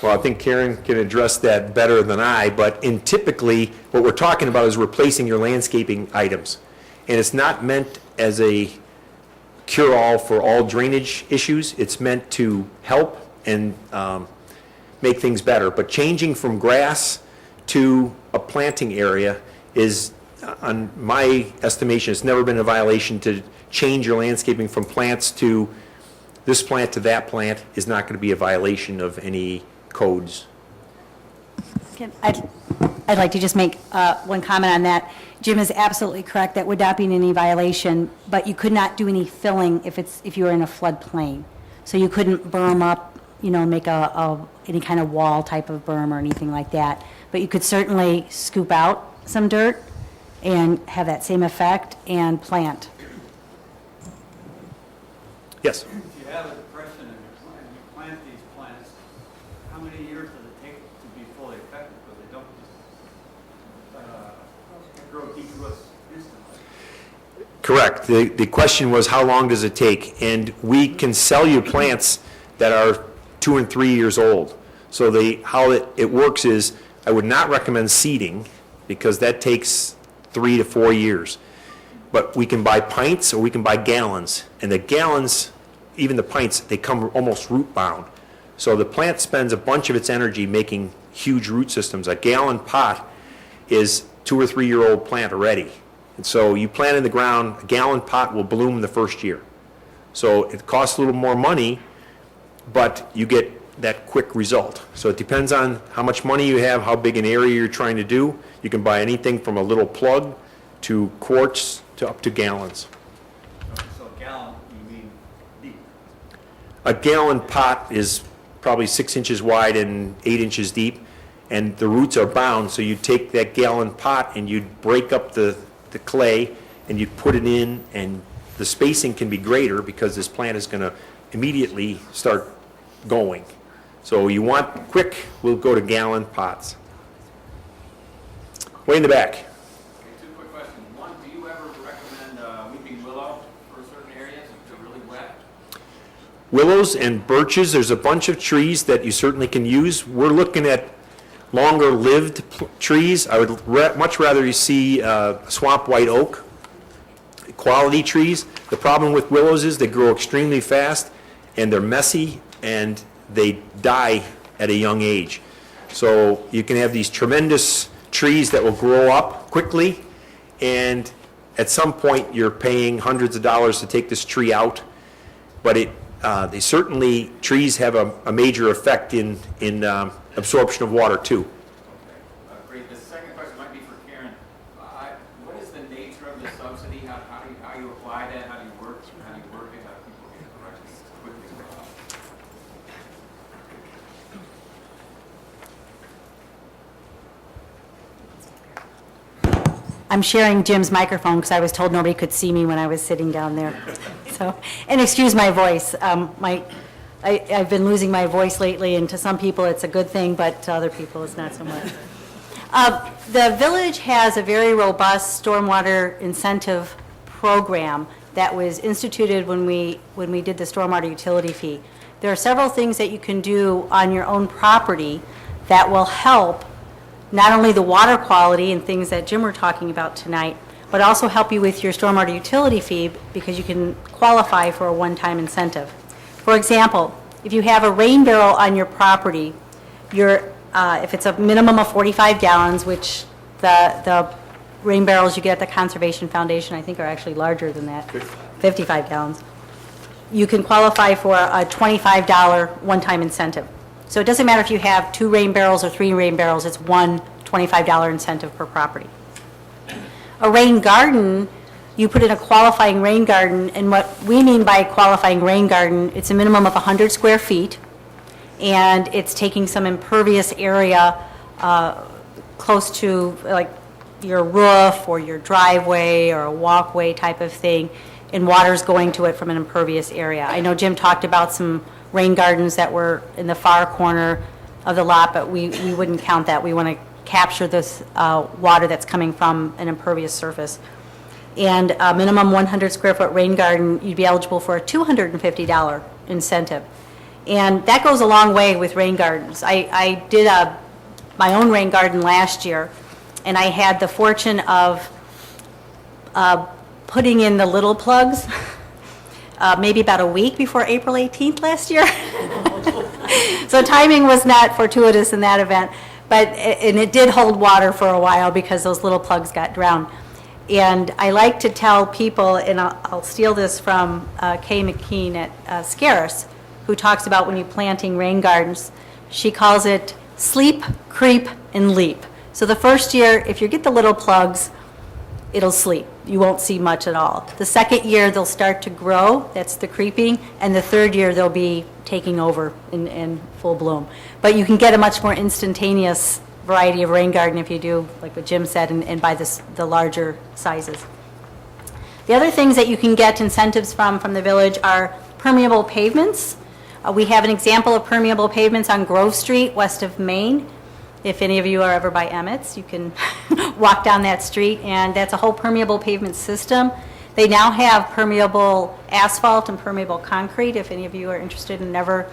Well, I think Karen can address that better than I, but typically, what we're talking about is replacing your landscaping items. And it's not meant as a cure-all for all drainage issues. It's meant to help and make things better. But changing from grass to a planting area is, on my estimation, it's never been a violation. To change your landscaping from plants to this plant to that plant is not going to be a violation of any codes. I'd like to just make one comment on that. Jim is absolutely correct, that would not be in any violation, but you could not do any filling if you were in a floodplain. So you couldn't berm up, make any kind of wall type of berm or anything like that. But you could certainly scoop out some dirt and have that same effect and plant. Yes? If you have a depression and you plant these plants, how many years does it take to be fully effective? Because they don't just grow deep roots instantly. Correct. The question was, how long does it take? And we can sell you plants that are 2 and 3 years old. So how it works is, I would not recommend seeding, because that takes 3 to 4 years. But we can buy pints or we can buy gallons. And the gallons, even the pints, they come almost root bound. So the plant spends a bunch of its energy making huge root systems. A gallon pot is 2 or 3 year old plant already. And so you plant in the ground, a gallon pot will bloom the first year. So it costs a little more money, but you get that quick result. So it depends on how much money you have, how big an area you're trying to do. You can buy anything from a little plug to quarts to up to gallons. So a gallon, you mean deep? A gallon pot is probably 6 inches wide and 8 inches deep, and the roots are bound, so you take that gallon pot and you'd break up the clay and you put it in, and the spacing can be greater because this plant is going to immediately start going. So you want quick, we'll go to gallon pots. Way in the back. Okay, 2 quick questions. One, do you ever recommend weeping willow for certain areas if they're really wet? Willows and birches, there's a bunch of trees that you certainly can use. We're looking at longer lived trees. I would much rather you see swamp white oak, quality trees. The problem with willows is they grow extremely fast and they're messy and they die at a young age. So you can have these tremendous trees that will grow up quickly, and at some point you're paying hundreds of dollars to take this tree out. But trees have a major effect in absorption of water too. Okay, great. The second question might be for Karen. What is the nature of the subsidy? How do you apply that? How do you work it? How do people get it correctly quickly? I'm sharing Jim's microphone because I was told nobody could see me when I was sitting down there. So, and excuse my voice. I've been losing my voice lately, and to some people it's a good thing, but to other people it's not so much. The village has a very robust stormwater incentive program that was instituted when we did the stormwater utility fee. There are several things that you can do on your own property that will help not only the water quality and things that Jim were talking about tonight, but also help you with your stormwater utility fee, because you can qualify for a one-time incentive. For example, if you have a rain barrel on your property, if it's a minimum of 45 gallons, which the rain barrels you get at the Conservation Foundation, I think, are actually larger than that, 55 gallons, you can qualify for a $25 one-time incentive. So it doesn't matter if you have 2 rain barrels or 3 rain barrels, it's one $25 incentive per property. A rain garden, you put in a qualifying rain garden, and what we mean by qualifying rain garden, it's a minimum of 100 square feet, and it's taking some impervious area close to like your roof or your driveway or a walkway type of thing, and water's going to it from an impervious area. I know Jim talked about some rain gardens that were in the far corner of the lot, but we wouldn't count that. We want to capture this water that's coming from an impervious surface. and a minimum 100 square foot rain garden, you'd be eligible for a $250 incentive. And that goes a long way with rain gardens. I did my own rain garden last year, and I had the fortune of putting in the little plugs maybe about a week before April 18th last year. So timing was not fortuitous in that event, and it did hold water for a while because those little plugs got drowned. And I like to tell people, and I'll steal this from Kay McKean at Scaris, who talks about when you're planting rain gardens. She calls it sleep, creep, and leap. So the first year, if you get the little plugs, it'll sleep. You won't see much at all. The second year, they'll start to grow. That's the creeping. And the third year, they'll be taking over in full bloom. But you can get a much more instantaneous variety of rain garden if you do, like what Jim said, and buy the larger sizes. The other things that you can get incentives from the village are permeable pavements. We have an example of permeable pavements on Grove Street, west of Maine. If any of you are ever by Emmett's, you can walk down that street, and that's a whole permeable pavement system. They now have permeable asphalt and permeable concrete. If any of you are interested in never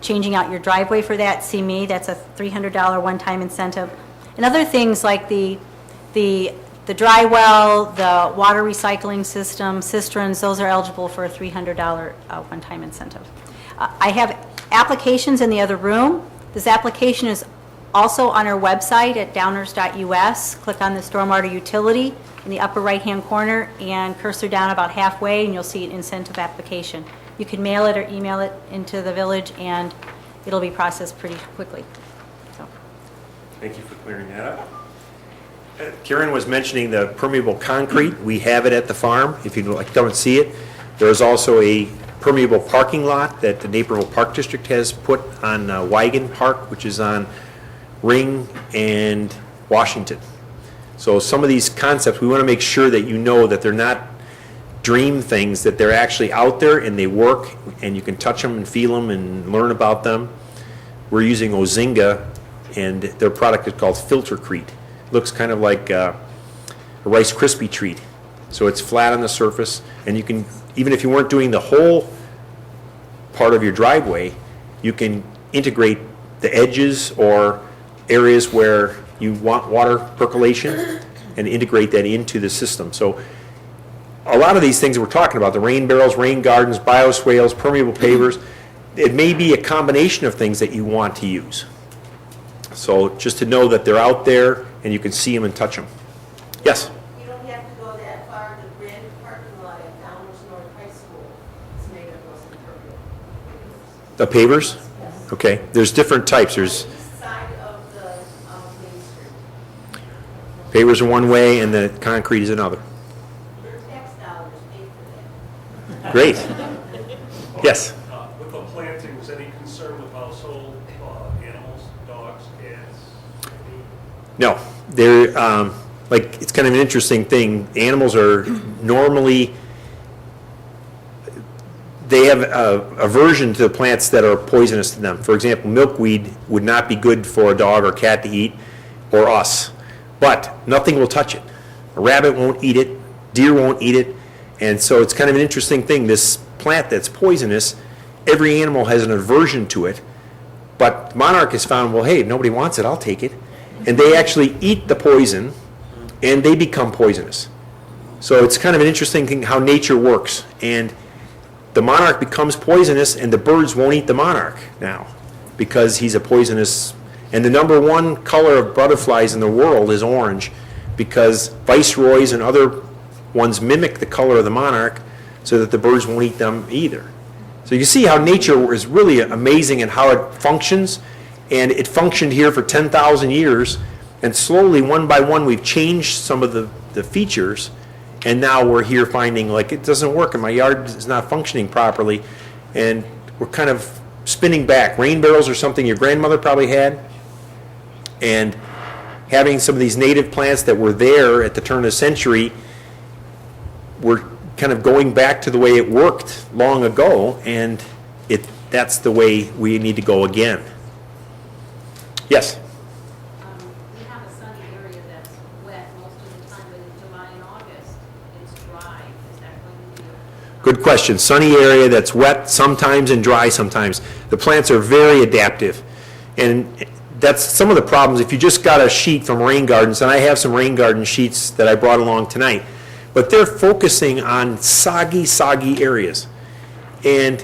changing out your driveway for that, see me. That's a $300 one-time incentive. And other things like the dry well, the water recycling system, cisterns, those are eligible for a $300 one-time incentive. I have applications in the other room. This application is also on our website at downers.us. Click on the stormwater utility in the upper right-hand corner and cursor down about halfway, and you'll see an incentive application. You can mail it or email it into the village, and it'll be processed pretty quickly. So. Thank you for clearing that up. Karen was mentioning the permeable concrete. We have it at the farm. If you'd like to come and see it, there's also a permeable parking lot that the Naperville Park District has put on Wygan Park, which is on Ring and Washington. So some of these concepts, we want to make sure that you know that they're not dream things, that they're actually out there and they work, and you can touch them and feel them and learn about them. We're using Ozinga, and their product is called Filtercrete. It looks kind of like a Rice Krispie treat. So it's flat on the surface, and you can, even if you weren't doing the whole part of your driveway, you can integrate the edges or areas where you want water percolation and integrate that into the system. So a lot of these things we're talking about, the rain barrels, rain gardens, bioswales, permeable pavers, it may be a combination of things that you want to use. So just to know that they're out there and you can see them and touch them. Yes? You don't have to go that far. The brand parking lot at Downers North High School is made of those impermeable. The pavers? Yes. Okay. There's different types. There's East side of the Main Street. pavers are one way and the concrete is another. Your tax dollars pay for that. Great. Yes? With the plantings, any concern with household animals, dogs, cats? No. They're, like, it's kind of an interesting thing. Animals are normally, they have a aversion to the plants that are poisonous to them. For example, milkweed would not be good for a dog or cat to eat, or us. But nothing will touch it. A rabbit won't eat it, deer won't eat it, and so it's kind of an interesting thing. This plant that's poisonous, every animal has an aversion to it, but monarch has found, well, hey, nobody wants it, I'll take it. And they actually eat the poison, and they become poisonous. So it's kind of an interesting thing how nature works. And the monarch becomes poisonous, and the birds won't eat the monarch now because he's a poisonous. And the number one color of butterflies in the world is orange because viceroys and other ones mimic the color of the monarch so that the birds won't eat them either. So you see how nature is really amazing and how it functions. And it functioned here for 10,000 years, and slowly, one by one, we've changed some of the features, and now we're here finding, like, it doesn't work, and my yard is not functioning properly, and we're kind of spinning back. Rain barrels are something your grandmother probably had, and having some of these native plants that were there at the turn of the century, we're kind of going back to the way it worked long ago, and that's the way we need to go again. Yes? We have a sunny area that's wet most of the time, but in July and August, Good question. Sunny area that's wet sometimes and dry sometimes. The plants are very adaptive. And that's some of the problems. If you just got a sheet from Rain Gardens, and I have some Rain Garden sheets that I brought along tonight, but they're focusing on soggy areas. And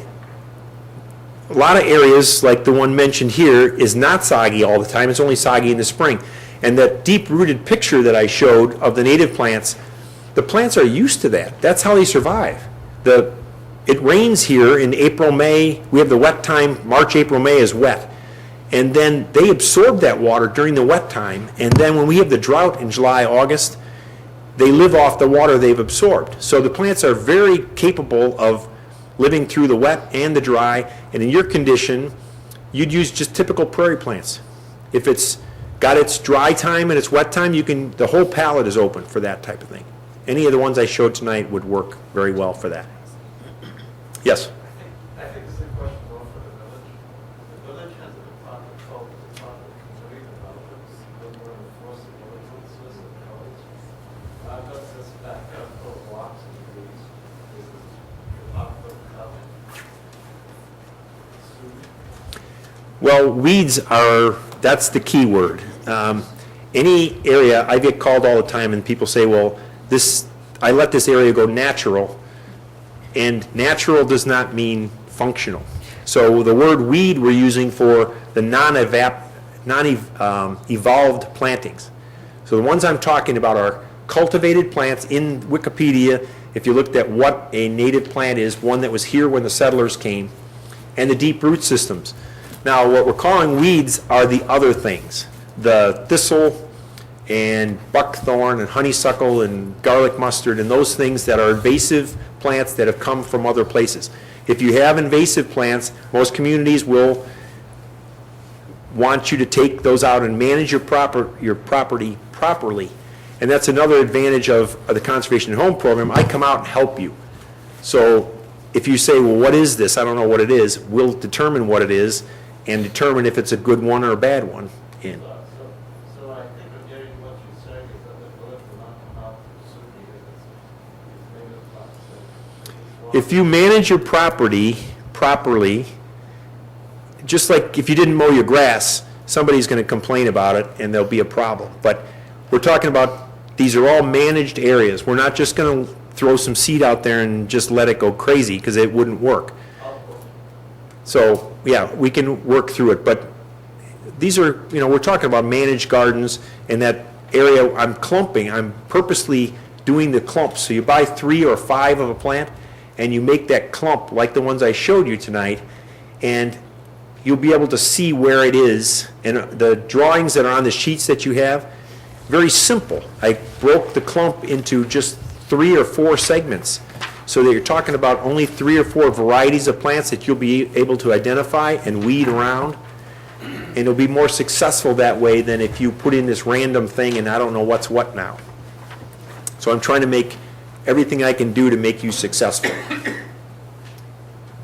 a lot of areas, like the one mentioned here, is not soggy all the time. It's only soggy in the spring. And that deep-rooted picture that I showed of the native plants, the plants are used to that. That's how they survive. It rains here in April, May. We have the wet time. March, April, May is wet. And then they absorb that water during the wet time. And then when we have the drought in July, August, they live off the water they've absorbed. So the plants are very capable of living through the wet and the dry. And in your condition, you'd use just typical prairie plants. If it's got its dry time and its wet time, the whole palette is open for that type of thing. Any of the ones I showed tonight would work very well for that. Yes? I think this is a question more for the village. The village has a department called the Department of Community Development, that we're enforcing ordinances and codes. I've got this back up for blocks and trees. This is the Department of Covenant. Well, weeds that's the key word. Any area, I get called all the time and people say, well, I let this area go natural, and natural does not mean functional. So the word weed we're using for the non-evolved plantings. So the ones I'm talking about are cultivated plants. In Wikipedia, if you looked at what a native plant is, one that was here when the settlers came, and the deep root systems. Now, what we're calling weeds are the other things. The thistle and buckthorn and honeysuckle and garlic mustard and those things that are invasive plants that have come from other places. If you have invasive plants, most communities will want you to take those out and manage your property properly. And that's another advantage of the Conservation at Home program. I come out and help you. So if you say, well, what is this? I don't know what it is. We'll determine what it is and determine if it's a good one or a bad one. So I think I'm getting what you're saying is that the village will not come out to sue me if it's native plants. If you manage your property properly, just like if you didn't mow your grass, somebody's going to complain about it and there'll be a problem. But we're talking about, these are all managed areas. We're not just going to throw some seed out there and just let it go crazy, because it wouldn't work. So, yeah, we can work through it. But these are, we're talking about managed gardens, and that area I'm clumping, I'm purposely doing the clumps. So you buy 3 or 5 of a plant, and you make that clump like the ones I showed you tonight, and you'll be able to see where it is. And the drawings that are on the sheets that you have, very simple. I broke the clump into just 3 or 4 segments, so that you're talking about only 3 or 4 varieties of plants that you'll be able to identify and weed around. And it'll be more successful that way than if you put in this random thing and I don't know what's what now. So I'm trying to make everything I can do to make you successful.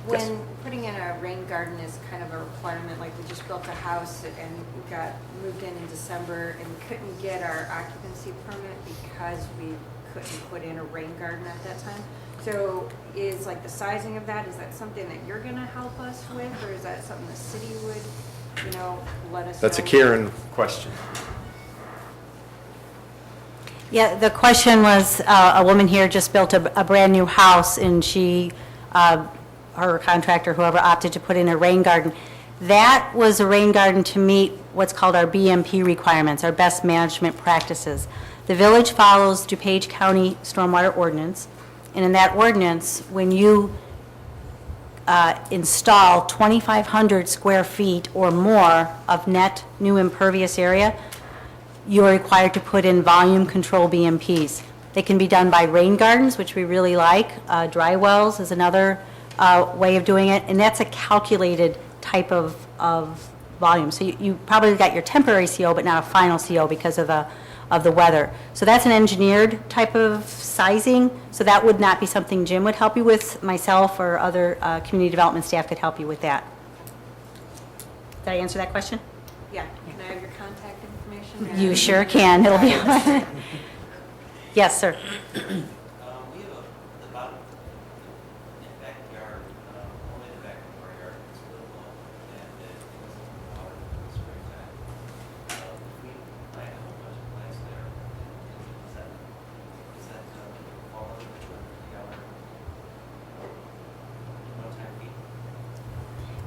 When putting in a rain garden is kind of a requirement, like we just built a house and we got moved in December and couldn't get our occupancy permit because we couldn't put in a rain garden at that time. So is like the sizing of that, is that something that you're gonna help us with, or is that something the city would, let us know? That's a Karen question. Yeah, the question was, a woman here just built a brand-new house, and she, her contractor, whoever, opted to put in a rain garden. That was a rain garden to meet what's called our BMP requirements, our best management practices. The village follows DuPage County Stormwater Ordinance, and in that ordinance, when you install 2,500 square feet or more of net new impervious area, you are required to put in volume control BMPs. They can be done by rain gardens, which we really like. Dry wells is another way of doing it, and that's a calculated type of volume. So you probably got your temporary CO, but not a final CO because of the weather. So that's an engineered type of sizing, so that would not be something Jim would help you with. Myself or other community development staff could help you with that. Did I answer that question? Yeah, can I have your contact information? You sure can. It'll be Yes, sir. We have about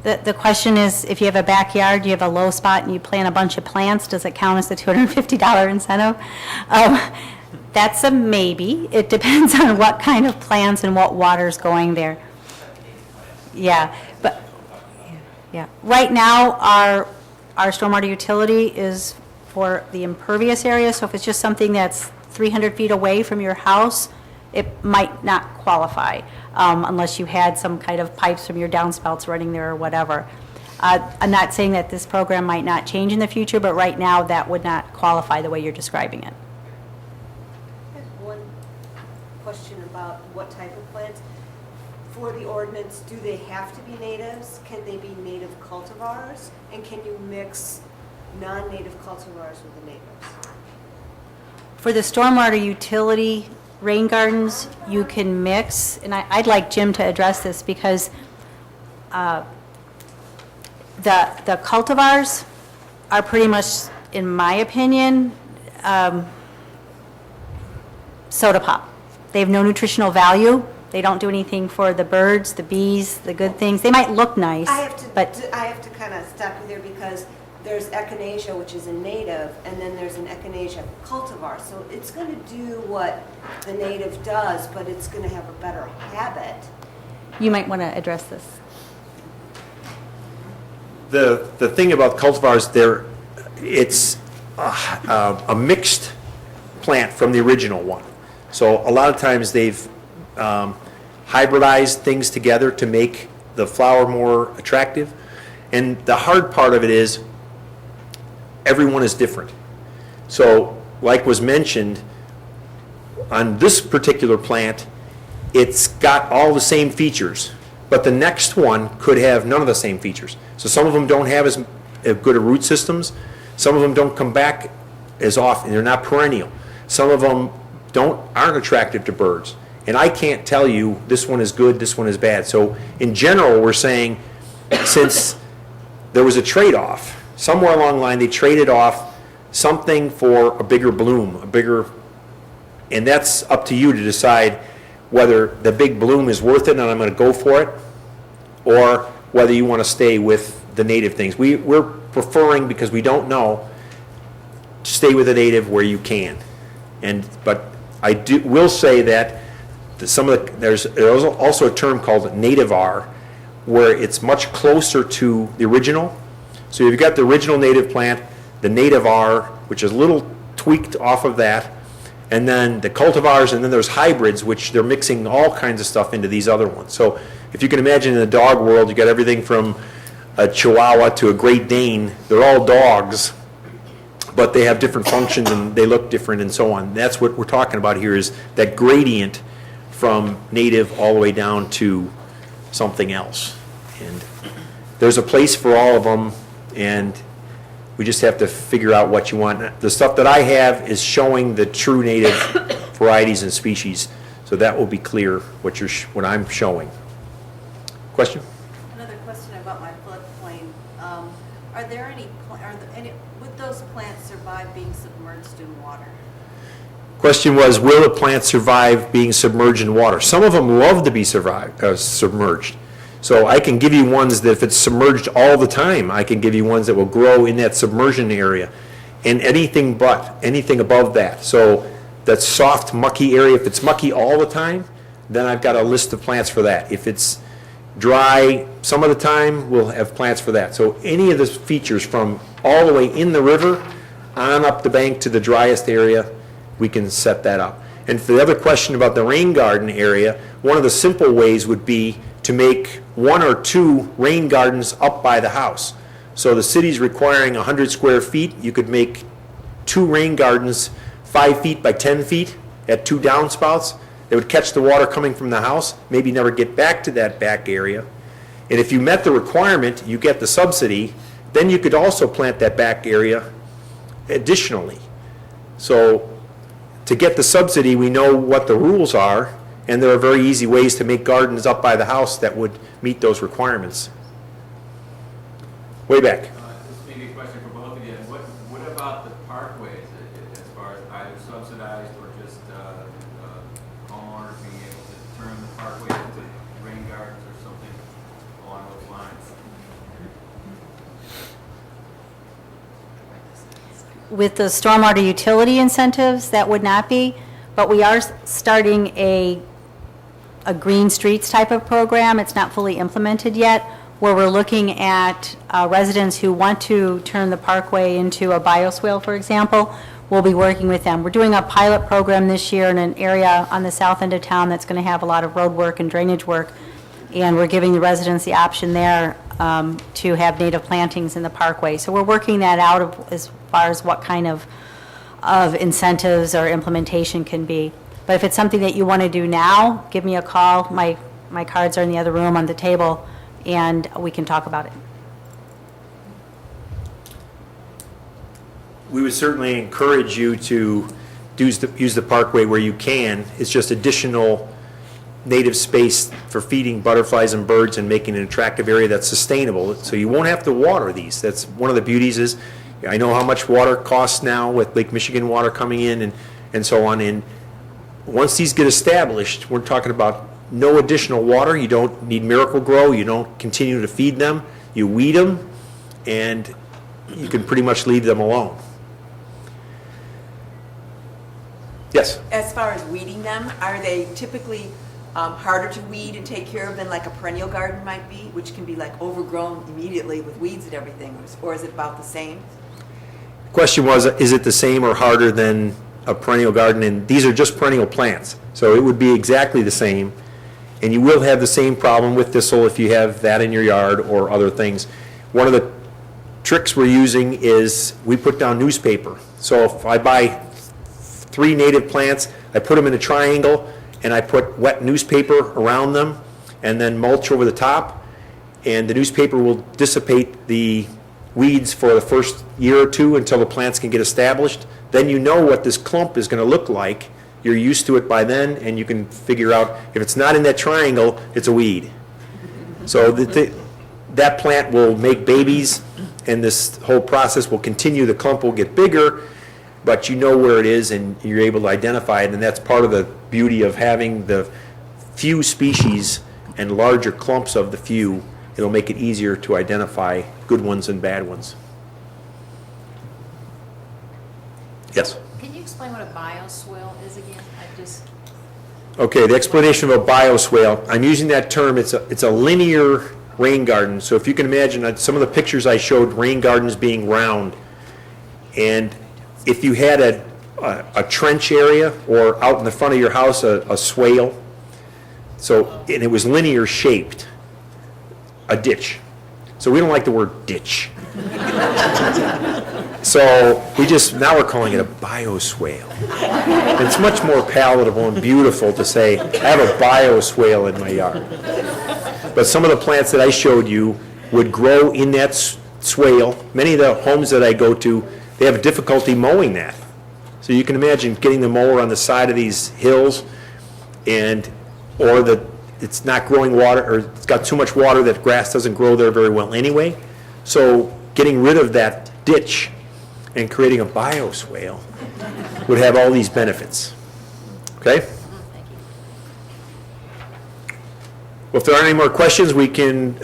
The question is, if you have a backyard, you have a low spot, and you plant a bunch of plants, does it count as the $250 incentive? That's a maybe. It depends on what kind of plants and what water's going there. Yeah, but, yeah. Right now, our stormwater utility is for the impervious area, so if it's just something that's 300 feet away from your house, it might not qualify, unless you had some kind of pipes from your downspouts running there or whatever. I'm not saying that this program might not change in the future, but right now, that would not qualify the way you're describing it. I have one question about what type of plants. For the ordinance, do they have to be natives? Can they be native cultivars? And can you mix non-native cultivars with the natives? For the stormwater utility rain gardens, you can mix, and I'd like Jim to address this because the cultivars are pretty much, in my opinion, soda pop. They have no nutritional value. They don't do anything for the birds, the bees, the good things. They might look nice, I have to but kind of stop you there because there's echinacea, which is a native, and then there's an echinacea cultivar. So it's going to do what the native does, but it's going to have a better habit. you might want to address this. The thing about cultivars, it's a mixed plant from the original one. So a lot of times they've hybridized things together to make the flower more attractive. And the hard part of it is everyone is different. So like was mentioned, on this particular plant, it's got all the same features, but the next one could have none of the same features. So some of them don't have as good a root systems. Some of them don't come back as often. They're not perennial. Some of them aren't attractive to birds. And I can't tell you this one is good, this one is bad. So in general, we're saying since there was a trade-off, somewhere along the line they traded off something for a bigger bloom, and that's up to you to decide whether the big bloom is worth it and I'm going to go for it, or whether you want to stay with the native things. We're preferring, because we don't know, to stay with the native where you can. But I will say that there's also a term called nativar, where it's much closer to the original. So you've got the original native plant, the nativar, which is a little tweaked off of that, and then the cultivars, and then there's hybrids, which they're mixing all kinds of stuff into these other ones. So if you can imagine in the dog world, you got everything from a Chihuahua to a Great Dane. They're all dogs, but they have different functions and they look different and so on. That's what we're talking about here, is that gradient from native all the way down to something else. And there's a place for all of them, and we just have to figure out what you want. The stuff that I have is showing the true native varieties and species, so that will be clear what I'm showing. Question? Another question about my floodplain. Would those plants survive being submerged in water? Question was, will a plant survive being submerged in water? Some of them love to be submerged. So I can give you ones that if it's submerged all the time, I can give you ones that will grow in that submersion area. And anything above that. So that soft, mucky area, if it's mucky all the time, then I've got a list of plants for that. If it's dry some of the time, we'll have plants for that. So any of the features from all the way in the river on up the bank to the driest area, we can set that up. And for the other question about the rain garden area, one of the simple ways would be to make 1 or 2 rain gardens up by the house. So the city's requiring 100 square feet. You could make 2 rain gardens 5 feet by 10 feet at 2 downspouts. They would catch the water coming from the house, maybe never get back to that back area. And if you met the requirement, you get the subsidy, then you could also plant that back area additionally. So to get the subsidy, we know what the rules are, and there are very easy ways to make gardens up by the house that would meet those requirements. Way back. This may be a question for both of you. What about the parkways, as far as either subsidized or just homeowners being able to turn the parkways into rain gardens or something along those lines? with the stormwater utility incentives, that would not be, but we are starting a green streets type of program. It's not fully implemented yet, where we're looking at residents who want to turn the parkway into a bioswale, for example. We'll be working with them. We're doing a pilot program this year in an area on the south end of town that's going to have a lot of road work and drainage work, and we're giving the residents the option there to have native plantings in the parkway. So we're working that out as far as what kind of incentives or implementation can be. But if it's something that you want to do now, give me a call. My cards are in the other room on the table, and we can talk about it. We would certainly encourage you to use the parkway where you can. It's just additional native space for feeding butterflies and birds and making an attractive area that's sustainable. So you won't have to water these. That's one of the beauties is, I know how much water costs now with Lake Michigan water coming in and so on. And once these get established, we're talking about no additional water. You don't need Miracle Grow. You don't continue to feed them. You weed them, and you can pretty much leave them alone. Yes? As far as weeding them, are they typically harder to weed and take care of than like a perennial garden might be, which can be like overgrown immediately with weeds and everything, or is it about the same? The question was, is it the same or harder than a perennial garden? And these are just perennial plants, so it would be exactly the same. And you will have the same problem with thistle if you have that in your yard or other things. One of the tricks we're using is we put down newspaper. So if I buy 3 native plants, I put them in a triangle, and I put wet newspaper around them, and then mulch over the top, and the newspaper will dissipate the weeds for the first year or two until the plants can get established. Then you know what this clump is going to look like. You're used to it by then, and you can figure out if it's not in that triangle, it's a weed. So that plant will make babies, and this whole process will continue. The clump will get bigger, but you know where it is, and you're able to identify it, and that's part of the beauty of having the few species and larger clumps of the few. It'll make it easier to identify good ones and bad ones. Yes? Can you explain what a bioswale is again? Okay, the explanation of a bioswale, I'm using that term, it's a linear rain garden. So if you can imagine, some of the pictures I showed rain gardens being round, and if you had a trench area or out in the front of your house a swale, and it was linear shaped, a ditch. So we don't like the word ditch. So now we're calling it a bioswale. And it's much more palatable and beautiful to say, I have a bioswale in my yard. But some of the plants that I showed you would grow in that swale. Many of the homes that I go to, they have difficulty mowing that. So you can imagine getting the mower on the side of these hills, or it's not growing water, or it's got too much water that grass doesn't grow there very well anyway. So getting rid of that ditch and creating a bioswale would have all these benefits. Okay? Well, if there aren't any more questions, we can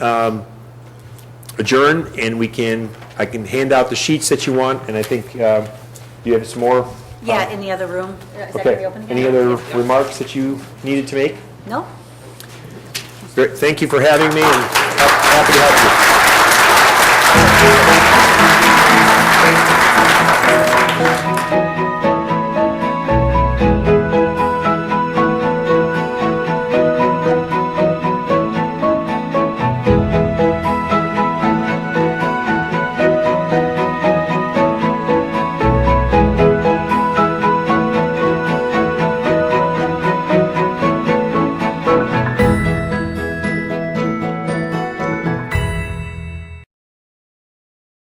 adjourn, and I can hand out the sheets that you want, and I think you have some more? Yeah, in the other room. Is that gonna be Okay. open again? Any other remarks that you needed to make? No? Great. Thank you for having me, and happy to help you.